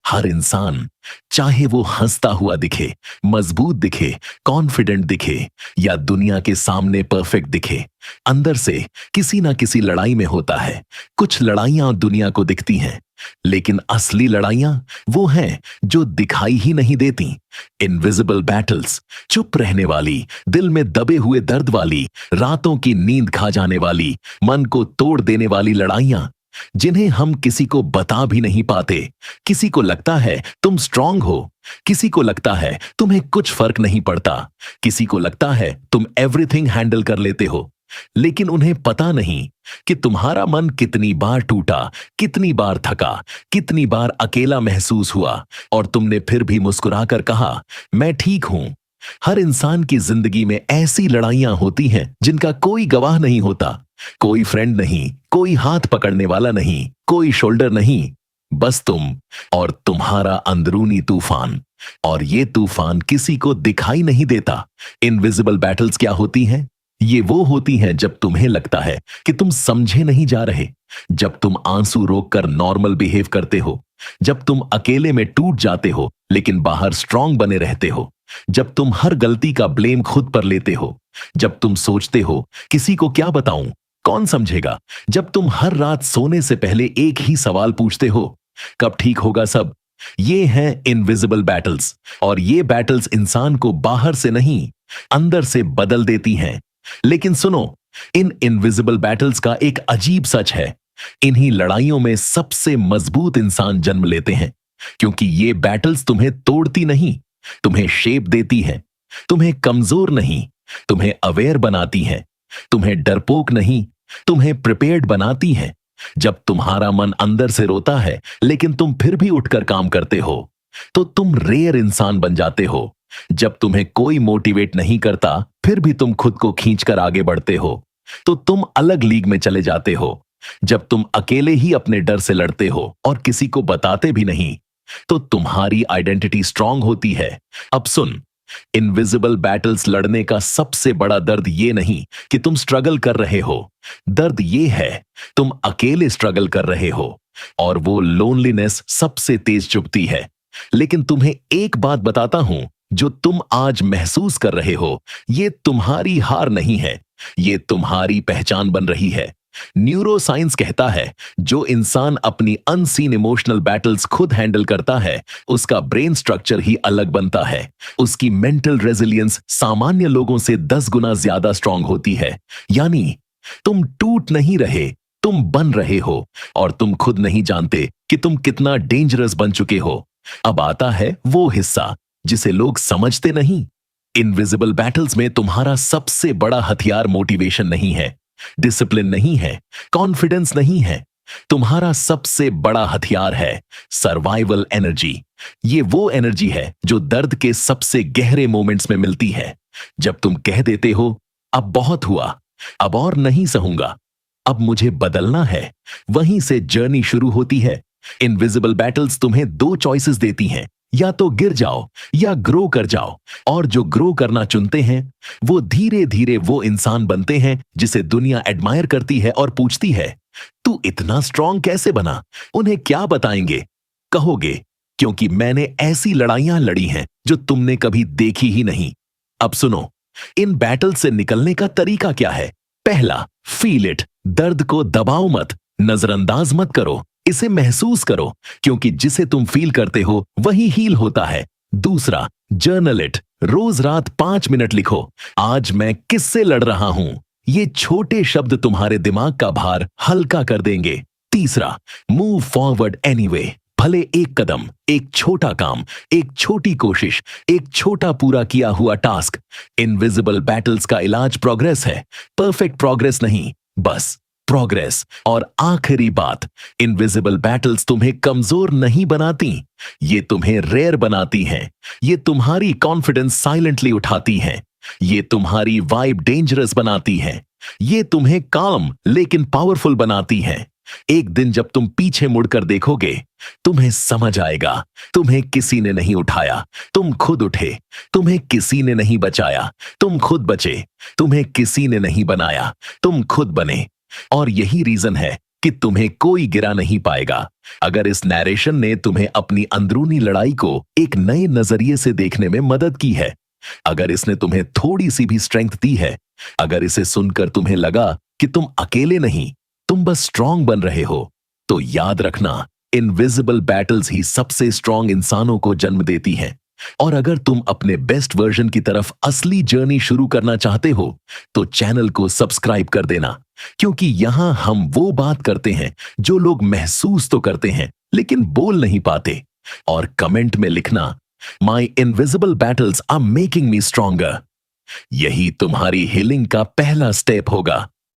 हर इंसान, चाहे वो हंसता हुआ दिखे, मजबूत दिखे, कॉन्फिडेंट दिखे या दुनिया के सामने परफेक्ट दिखे, अंदर से किसी ना किसी लड़ाई में होता है। कुछ लड़ाइयां दुनिया को दिखती हैं, लेकिन असली लड़ाइयां वो हैं जो दिखाई ही नहीं देती। इनविजिबल बैटल्स, चुप रहने वाली, दिल में दबे हुए दर्द वाली, रातों की नींद खा जाने वाली, मन को तोड़ देने वाली लड़ाइयां, जिन्हें हम किसी को बता भी नहीं पाते। किसी को लगता है तुम स्ट्रांग हो, किसी को लगता है तुम्हें कुछ फर्क नहीं पड़ता, किसी को लगता है तुम एवरीथिंग हैंडल कर लेते हो, लेकिन उन्हें पता नहीं कि तुम्हारा मन कितनी बार टूटा, कितनी बार थका, कितनी बार अकेला महसूस हुआ और तुमने फिर भी मुस्कुराकर कहा, मैं ठीक हूं। हर इंसान की जिंदगी में ऐसी लड़ाइयां होती हैं जिनका कोई गवाह नहीं होता, कोई फ्रेंड नहीं, कोई हाथ पकड़ने वाला नहीं, कोई शोल्डर नहीं, बस तुम और तुम्हारा अंदरूनी तूफान। और ये तूफान किसी को दिखाई नहीं देता। इनविजिबल बैटल्स क्या होती हैं? ये वो होती हैं जब तुम्हें लगता है कि तुम समझे नहीं जा रहे, जब तुम आंसू रोककर नॉर्मल बिहेव करते हो, जब तुम अकेले में टूट जाते हो लेकिन बाहर स्ट्रांग बने रहते हो, जब तुम हर गलती का ब्लेम खुद पर लेते हो, जब तुम सोचते हो किसी को क्या बताऊं, कौन समझेगा, जब तुम हर रात सोने से पहले एक ही सवाल पूछते हो, कब ठीक होगा सब। ये हैं इनविजिबल बैटल्स, और ये बैटल्स इंसान को बाहर से नहीं, अंदर से बदल देती हैं। लेकिन सुनो, इन इनविजिबल बैटल्स का एक अजीब सच है। इन्हीं लड़ाइयों में सबसे मजबूत इंसान जन्म लेते हैं, क्योंकि ये बैटल्स तुम्हें तोड़ती नहीं, तुम्हें शेप देती हैं। तुम्हें कमजोर नहीं, तुम्हें अवेयर बनाती हैं। तुम्हें डरपोक नहीं, तुम्हें प्रिपेयर्ड बनाती हैं। जब तुम्हारा मन अंदर से रोता है लेकिन तुम फिर भी उठकर काम करते हो, तो तुम रेयर इंसान बन जाते हो। जब तुम्हें कोई मोटिवेट नहीं करता फिर भी तुम खुद को खींचकर आगे बढ़ते हो, तो तुम अलग लीग में चले जाते हो। जब तुम अकेले ही अपने डर से लड़ते हो और किसी को बताते भी नहीं, तो तुम्हारी आइडेंटिटी स्ट्रांग होती है। अब सुन, इनविजिबल बैटल्स लड़ने का सबसे बड़ा दर्द ये नहीं कि तुम स्ट्रगल कर रहे हो, दर्द ये है तुम अकेले स्ट्रगल कर रहे हो, और वो लोनलीनेस सबसे तेज चुभती है। लेकिन तुम्हें एक बात बताता हूं, जो तुम आज महसूस कर रहे हो, ये तुम्हारी हार नहीं है, ये तुम्हारी पहचान बन रही है। न्यूरो साइंस कहता है, जो इंसान अपनी अनसीन इमोशनल बैटल्स खुद हैंडल करता है, उसका ब्रेन स्ट्रक्चर ही अलग बनता है। उसकी मेंटल रेजिलियंस सामान्य लोगों से 10 गुना ज्यादा स्ट्रांग होती है। यानी तुम टूट नहीं रहे, तुम बन रहे हो, और तुम खुद नहीं जानते कि तुम कितना डेंजरस बन चुके हो। अब आता है वो हिस्सा जिसे लोग समझते नहीं। इनविजिबल बैटल्स में तुम्हारा सबसे बड़ा हथियार मोटिवेशन नहीं है, डिसिप्लिन नहीं है, कॉन्फिडेंस नहीं है। तुम्हारा सबसे बड़ा हथियार है सर्वाइवल एनर्जी। ये वो एनर्जी है जो दर्द के सबसे गहरे मोमेंट्स में मिलती है। जब तुम कह देते हो, अब बहुत हुआ, अब और नहीं सहूंगा, अब मुझे बदलना है, वहीं से जर्नी शुरू होती है। इनविजिबल बैटल्स तुम्हें 2 चॉइसेस देती हैं, या तो गिर जाओ या ग्रो कर जाओ। और जो ग्रो करना चुनते हैं, वो धीरे धीरे वो इंसान बनते हैं जिसे दुनिया एडमायर करती है और पूछती है, तू इतना स्ट्रांग कैसे बना? उन्हें क्या बताएंगे? कहोगे, क्योंकि मैंने ऐसी लड़ाइयां लड़ी हैं जो तुमने कभी देखी ही नहीं। अब सुनो, इन बैटल से निकलने का तरीका क्या है? पहला, फील इट। दर्द को दबाओ मत, नजरअंदाज मत करो, इसे महसूस करो, क्योंकि जिसे तुम फील करते हो वही हील होता है। दूसरा, जर्नल इट। रोज रात 5 मिनट लिखो, आज मैं किससे लड़ रहा हूं। ये छोटे शब्द तुम्हारे दिमाग का भार हल्का कर देंगे। तीसरा, मूव फॉरवर्ड एनीवे। भले एक कदम, एक छोटा काम, एक छोटी कोशिश, एक छोटा पूरा किया हुआ टास्क। इनविजिबल बैटल्स का इलाज प्रोग्रेस है, परफेक्ट प्रोग्रेस नहीं, बस प्रोग्रेस। और आखिरी बात, इनविजिबल बैटल्स तुम्हें कमजोर नहीं बनाती, ये तुम्हें रेयर बनाती हैं। ये तुम्हारी कॉन्फिडेंस साइलेंटली उठाती हैं, ये तुम्हारी वाइब डेंजरस बनाती हैं, ये तुम्हें काम लेकिन पावरफुल बनाती हैं। एक दिन जब तुम पीछे मुड़कर देखोगे, तुम्हें समझ आएगा, तुम्हें किसी ने नहीं उठाया, तुम खुद उठे। तुम्हें किसी ने नहीं बचाया, तुम खुद बचे। तुम्हें किसी ने नहीं बनाया, तुम खुद बने। और यही रीजन है कि तुम्हें कोई गिरा नहीं पाएगा। अगर इस नैरेशन ने तुम्हें अपनी अंदरूनी लड़ाई को एक नए नजरिए से देखने में मदद की है, अगर इसने तुम्हें थोड़ी सी भी स्ट्रेंथ दी है, अगर इसे सुनकर तुम्हें लगा कि तुम अकेले नहीं, तुम बस स्ट्रांग बन रहे हो, तो याद रखना, इनविजिबल बैटल्स ही सबसे स्ट्रांग इंसानों को जन्म देती हैं। और अगर तुम अपने बेस्ट वर्जन की तरफ असली जर्नी शुरू करना चाहते हो, तो चैनल को सब्सक्राइब कर देना, क्योंकि यहां हम वो बात करते हैं जो लोग महसूस तो करते हैं लेकिन बोल नहीं पाते। और कमेंट में लिखना, my invisible battles are making me stronger. यही तुम्हारी हीलिंग का पहला स्टेप होगा।